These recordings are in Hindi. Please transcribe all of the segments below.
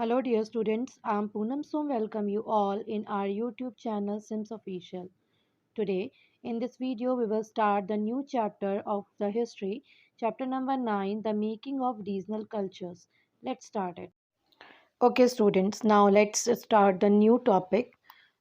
Hello, dear students. I'm Poonam Som. Welcome you all in our YouTube channel Sims Official. Today, in this video, we will start the new chapter of the history, chapter number 9, the making of regional cultures. Let's start it. Okay, students. Now let's start the new topic,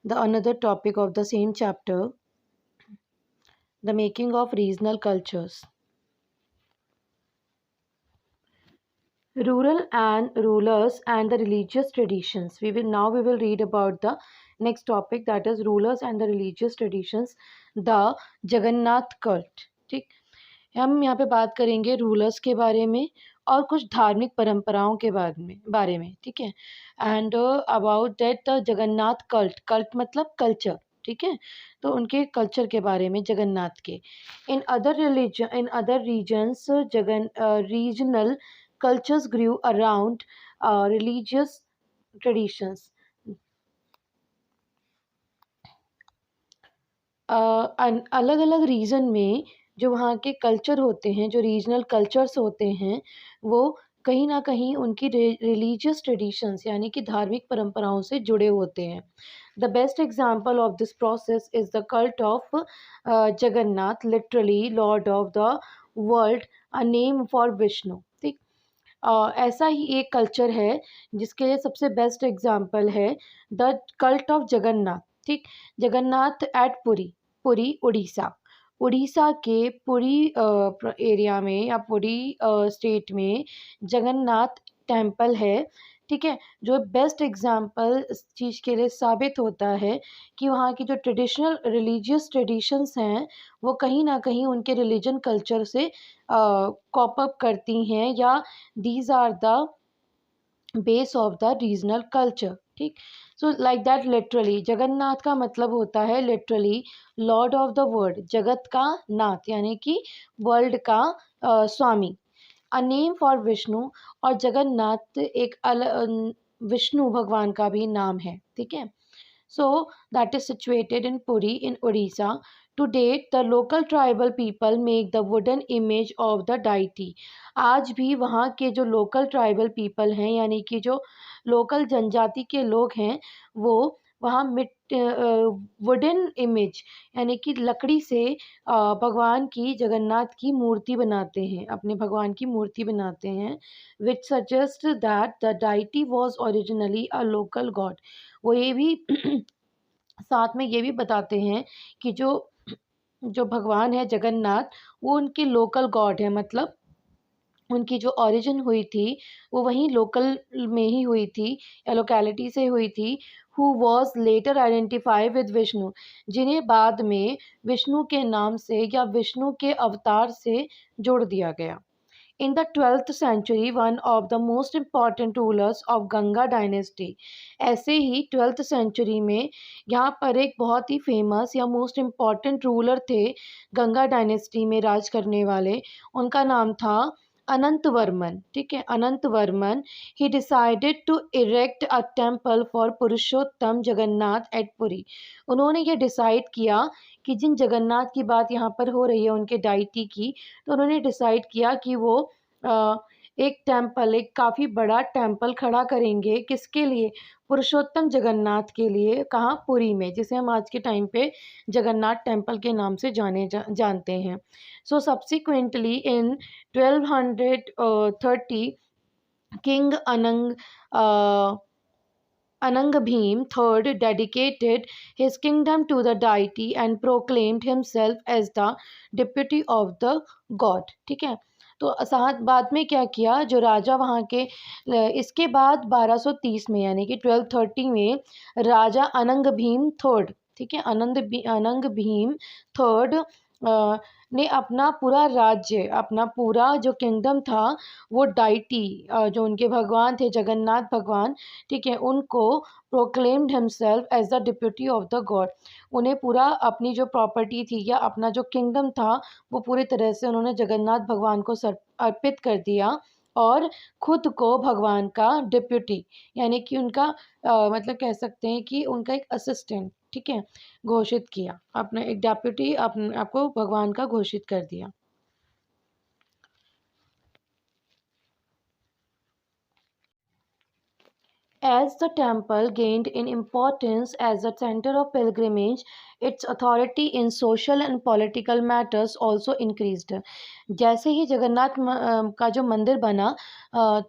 the another topic of the same chapter, the making of regional cultures. Rural and rulers and the religious traditions. We will read about the next topic, that is rulers and the religious traditions, the Jagannath cult. ठीक, हम यहाँ पे बात करेंगे रूलर्स के बारे में और कुछ धार्मिक परंपराओं के बारे में ठीक है. And about that the Jagannath cult. Cult मतलब कल्चर. ठीक है, तो उनके कल्चर के बारे में जगन्नाथ के. In other regions regional cultures grew around religious traditions. अलग अलग रीजन में जो वहाँ के कल्चर होते हैं, जो रीजनल कल्चर्स होते हैं, वो कहीं ना कहीं उनकी रिलीजियस ट्रेडिशंस यानी कि धार्मिक परंपराओं से जुड़े होते हैं. The best example of this process is the cult of Jagannath, literally lord of the world, a name for Vishnu. ठीक, ऐसा ही एक कल्चर है जिसके लिए सबसे बेस्ट एग्जाम्पल है द कल्ट ऑफ जगन्नाथ. ठीक, जगन्नाथ एट पुरी. पुरी उड़ीसा. उड़ीसा के पुरी एरिया में या पुरी स्टेट में जगन्नाथ टेम्पल है. ठीक है, जो बेस्ट एग्जाम्पल इस चीज़ के लिए साबित होता है कि वहाँ की जो ट्रेडिशनल रिलीजियस ट्रेडिशंस हैं वो कहीं ना कहीं उनके रिलीजन कल्चर से कॉप अप करती हैं, या these are the base of the regional culture. ठीक, so like that literally Jagannath का मतलब होता है literally lord of the world, जगत का नाथ यानी कि वर्ल्ड का स्वामी. अ नेम फॉर विष्णु, और जगन्नाथ एक विष्णु भगवान का भी नाम है. ठीक है, so that is situated in Puri in Odisha. To date, the local tribal people make the wooden image of the deity. आज भी वहाँ के जो लोकल ट्राइबल पीपल हैं यानी कि जो लोकल जनजाति के लोग हैं वो वहाँ वुडन इमेज यानी कि लकड़ी से भगवान की, जगन्नाथ की मूर्ति बनाते हैं, अपने भगवान की मूर्ति बनाते हैं. विच suggest that the deity was originally a local God. वो ये भी साथ में ये भी बताते हैं कि जो जो भगवान है जगन्नाथ वो उनके लोकल गॉड है, मतलब उनकी जो ओरिजिन हुई थी वो वहीं लोकल में ही हुई थी या लोकेलिटी से हुई थी. Who was later identify with Vishnu, जिन्हें बाद में विष्णु के नाम से या विष्णु के अवतार से जोड़ दिया गया. In the 12th century, one of the most important rulers of Ganga dynasty. ऐसे ही 12th सेंचुरी में यहाँ पर एक बहुत ही फेमस या मोस्ट इम्पॉर्टेंट रूलर थे गंगा डायनेस्टी में राज करने वाले. उनका नाम था अनंत वर्मन. ठीक है, Anant Varman. He decided to erect a temple for Purushottam Jagannath at Puri. उन्होंने ये डिसाइड किया कि जिन जगन्नाथ की बात यहाँ पर हो रही है उनके डाइटी की, तो उन्होंने डिसाइड किया कि वो एक टेम्पल, एक काफ़ी बड़ा टेम्पल खड़ा करेंगे. किसके लिए? पुरुषोत्तम जगन्नाथ के लिए. कहाँ? पुरी में, जिसे हम आज के टाइम पे जगन्नाथ टेम्पल के नाम से जानते हैं. सो subsequently in 1230 king Anang III dedicated his kingdom to the deity and proclaimed himself as the deputy of the god. ठीक है, तो साथ बाद में क्या किया जो राजा वहाँ के, इसके बाद 1230 में यानी कि 1230 में राजा अनंग भीम थर्ड. ठीक है, अनंग भीम थर्ड ने अपना पूरा राज्य, अपना पूरा जो किंगडम था वो डाइटी, जो उनके भगवान थे जगन्नाथ भगवान, ठीक है, उनको proclaimed himself as the deputy of the god. उन्हें पूरा अपनी जो प्रॉपर्टी थी या अपना जो किंगडम था वो पूरी तरह से उन्होंने जगन्नाथ भगवान को अर्पित कर दिया और खुद को भगवान का डिप्यूटी यानी कि उनका मतलब कह सकते हैं कि उनका एक असिस्टेंट, ठीक है, घोषित किया. अपना एक डेप्यूटी अपने आपको भगवान का घोषित कर दिया. As the temple gained in importance as a center of pilgrimage, its authority in social and political matters also increased. जैसे ही जगन्नाथ का जो मंदिर बना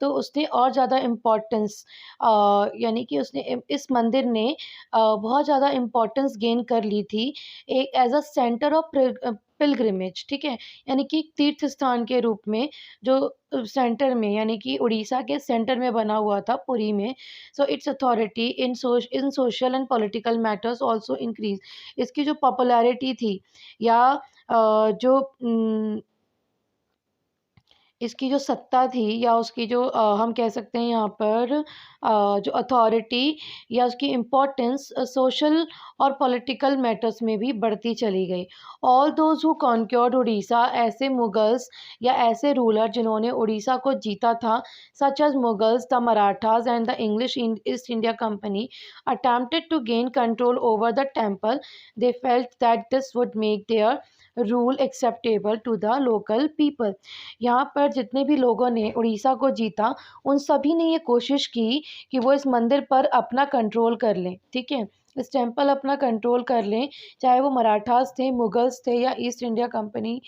तो उसने और ज़्यादा इम्पोर्टेंस यानी कि उसने इस मंदिर ने बहुत ज़्यादा इम्पोर्टेंस गेन कर ली थी एक as a centre of pilgrimage, ठीक है, यानी कि एक तीर्थ स्थान के रूप में जो सेंटर में यानी कि उड़ीसा के सेंटर में बना हुआ था पुरी में। So it's authority in social and political matters also increase. इसकी जो पॉपुलैरिटी थी या जो इसकी जो सत्ता थी या उसकी जो हम कह सकते हैं यहाँ पर जो अथॉरिटी या उसकी इम्पोर्टेंस सोशल और पॉलिटिकल मैटर्स में भी बढ़ती चली गई। ऑल दोज हु कॉन्क्योर्ड उड़ीसा, ऐसे मुगल्स या ऐसे रूलर जिन्होंने उड़ीसा को जीता था, such as Mughals, the Marathas and the English East India company, attempted to gain control over the temple, they felt that this would make their rule acceptable to the local people. यहाँ पर जितने भी लोगों ने उड़ीसा को जीता उन सभी ने ये कोशिश की कि वो इस मंदिर पर अपना कंट्रोल कर लें, ठीक है, इस टेम्पल अपना कंट्रोल कर लें, चाहे वो मराठास थे, मुगल्स थे या ईस्ट इंडिया कंपनी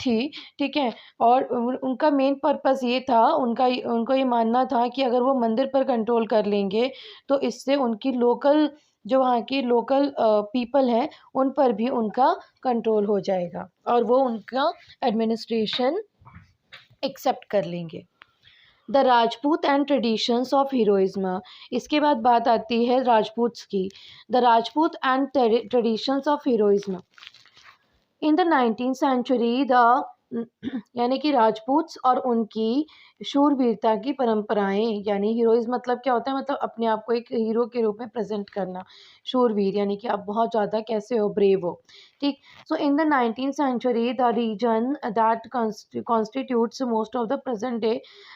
थी, ठीक है। और उनका मेन पर्पस ये था, उनको ये मानना था कि अगर वो मंदिर पर कंट्रोल कर लेंगे तो इससे उनकी लोकल जो वहाँ की लोकल पीपल हैं उन पर भी उनका कंट्रोल हो जाएगा और वो उनका एडमिनिस्ट्रेशन एक्सेप्ट कर लेंगे। The Rajput and traditions of heroism, इसके बाद बात आती है राजपूत्स की। The Rajput and traditions of heroism in the 19th century, the यानी कि राजपूत्स और उनकी शूरवीरता की परंपराएं, यानी हीरोइज्म मतलब क्या होता है, मतलब अपने आप को एक हीरो के रूप में प्रेजेंट करना। शूरवीर यानी कि आप बहुत ज़्यादा कैसे हो, ब्रेव हो, ठीक। So in the 19th century, the region that constitutes most of the present day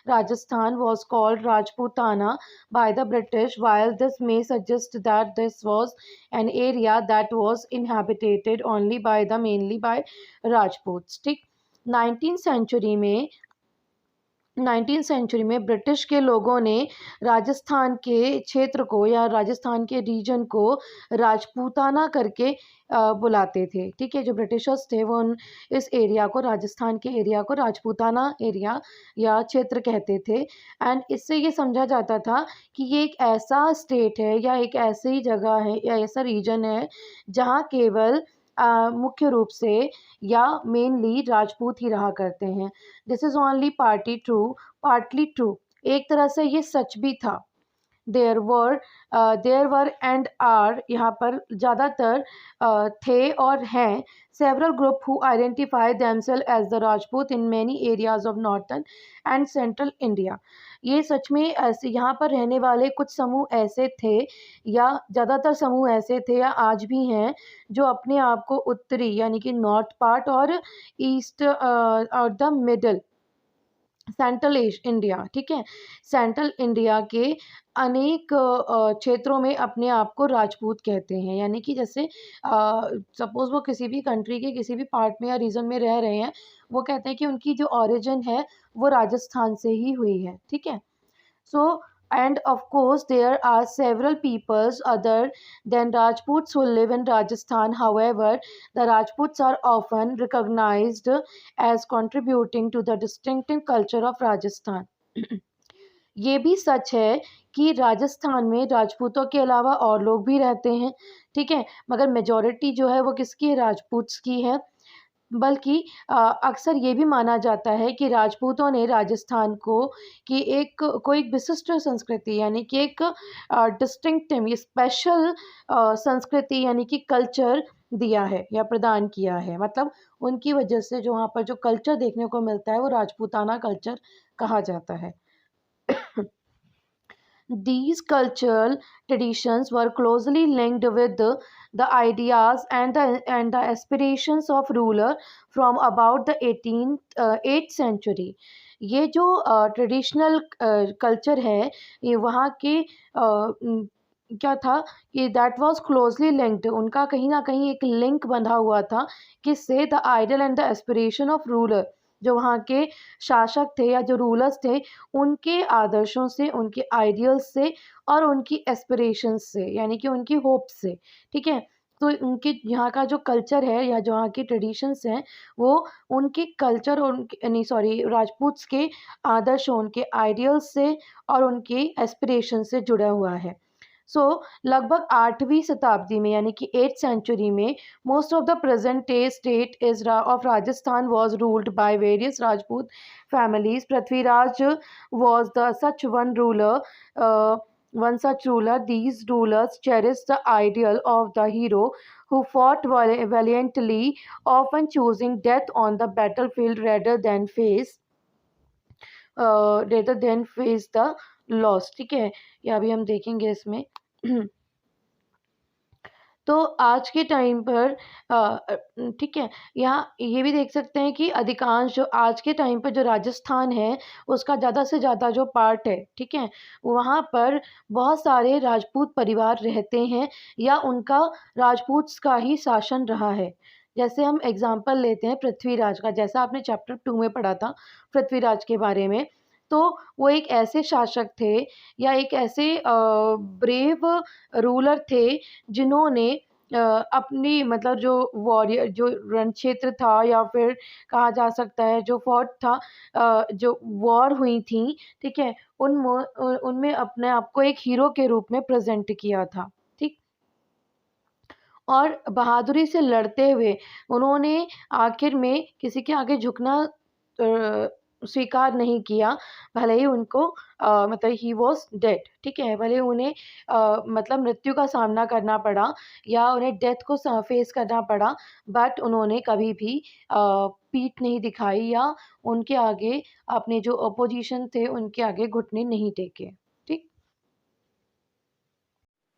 Rajasthan was called Rajputana by the British. While this may suggest that this was an area that was inhabited only by the mainly by Rajputs, ठीक। 19th सेंचुरी में ब्रिटिश के लोगों ने राजस्थान के क्षेत्र को या राजस्थान के रीजन को राजपूताना करके बुलाते थे, ठीक है। जो ब्रिटिशर्स थे वो इस एरिया को, राजस्थान के एरिया को राजपूताना एरिया या क्षेत्र कहते थे। एंड इससे ये समझा जाता था कि ये एक ऐसा स्टेट है या एक ऐसी जगह है या ऐसा रीजन है जहाँ केवल मुख्य रूप से या मेनली राजपूत ही रहा करते हैं। This is only partly true, एक तरह से ये सच भी था। देयर वर एंड आर, यहाँ पर ज़्यादातर थे और हैं, several group who identify themselves as the Rajput in many areas of northern and central India. ये सच में ऐसे यहाँ पर रहने वाले कुछ समूह ऐसे थे या ज़्यादातर समूह ऐसे थे या आज भी हैं जो अपने आप को उत्तरी यानी कि नॉर्थ पार्ट और ईस्ट और द मिडल सेंट्रल इंडिया, ठीक है, सेंट्रल इंडिया के अनेक क्षेत्रों में अपने आप को राजपूत कहते हैं। यानी कि जैसे सपोज़ वो किसी भी कंट्री के किसी भी पार्ट में या रीजन में रह रहे हैं, वो कहते हैं कि उनकी जो ओरिजिन है वो राजस्थान से ही हुई है, ठीक है। So, and of course, there are several peoples other than Rajputs who live in Rajasthan. However, the Rajputs are often recognized as contributing to the distinctive culture of Rajasthan. ये भी सच है कि राजस्थान में राजपूतों के अलावा और लोग भी रहते हैं, ठीक है, मगर मेजॉरिटी जो है वो किसकी है, राजपूत्स की है। बल्कि अक्सर ये भी माना जाता है कि राजपूतों ने राजस्थान को कि एक कोई विशिष्ट संस्कृति यानी कि एक डिस्टिंक्टिव ये स्पेशल संस्कृति यानी कि कल्चर दिया है या प्रदान किया है। मतलब उनकी वजह से जो वहाँ पर जो कल्चर देखने को मिलता है वो राजपूताना कल्चर कहा जाता है। These cultural traditions were closely linked with the ideas and the aspirations of ruler from about the 8th century. ये जो ट्रेडिशनल कल्चर है ये वहाँ के क्या था कि दैट वाज क्लोजली लिंक्ड, उनका कहीं ना कहीं एक लिंक बंधा हुआ था किससे, the idol and the aspiration of ruler, जो वहाँ के शासक थे या जो रूलर्स थे, उनके आदर्शों से, उनके आइडियल्स से और उनकी एस्पिरेशंस से, यानी कि उनकी होप्स से, ठीक है? तो उनके यहाँ का जो कल्चर है या जो वहाँ की ट्रेडिशंस हैं, वो उनके कल्चर और उनके नहीं सॉरी राजपूत्स के आदर्श, उनके आइडियल्स से और उनके एस्पिरेशन से जुड़ा हुआ है। सो लगभग 8वीं शताब्दी में यानी कि 8th सेंचुरी में most of the present day state is of Rajasthan was ruled by various Rajput families. Prithviraj was the such one such ruler. These rulers cherished the ideal of the hero who fought valiantly, often choosing death on the battlefield rather than face the loss. ठीक है, ये अभी हम देखेंगे इसमें। तो आज के टाइम पर ठीक है, यहाँ ये भी देख सकते हैं कि अधिकांश जो आज के टाइम पर जो राजस्थान है, उसका ज़्यादा से ज़्यादा जो पार्ट है, ठीक है, वहाँ पर बहुत सारे राजपूत परिवार रहते हैं या उनका राजपूत्स का ही शासन रहा है। जैसे हम एग्ज़ाम्पल लेते हैं पृथ्वीराज का, जैसा आपने चैप्टर 2 में पढ़ा था पृथ्वीराज के बारे में, तो वो एक ऐसे शासक थे या एक ऐसे ब्रेव रूलर थे जिन्होंने अपनी मतलब जो वॉरियर जो रण क्षेत्र था या फिर कहा जा सकता है जो फोर्ट था, जो वॉर हुई थी, ठीक है, उनमें अपने आप को एक हीरो के रूप में प्रेजेंट किया था, ठीक। और बहादुरी से लड़ते हुए उन्होंने आखिर में किसी के आगे झुकना स्वीकार नहीं किया, भले ही उनको मतलब ही वॉज डेड, ठीक है, भले उन्हें मतलब मृत्यु का सामना करना पड़ा या उन्हें डेथ को फेस करना पड़ा, बट उन्होंने कभी भी पीठ नहीं दिखाई या उनके आगे अपने जो अपोजिशन थे उनके आगे घुटने नहीं टेके।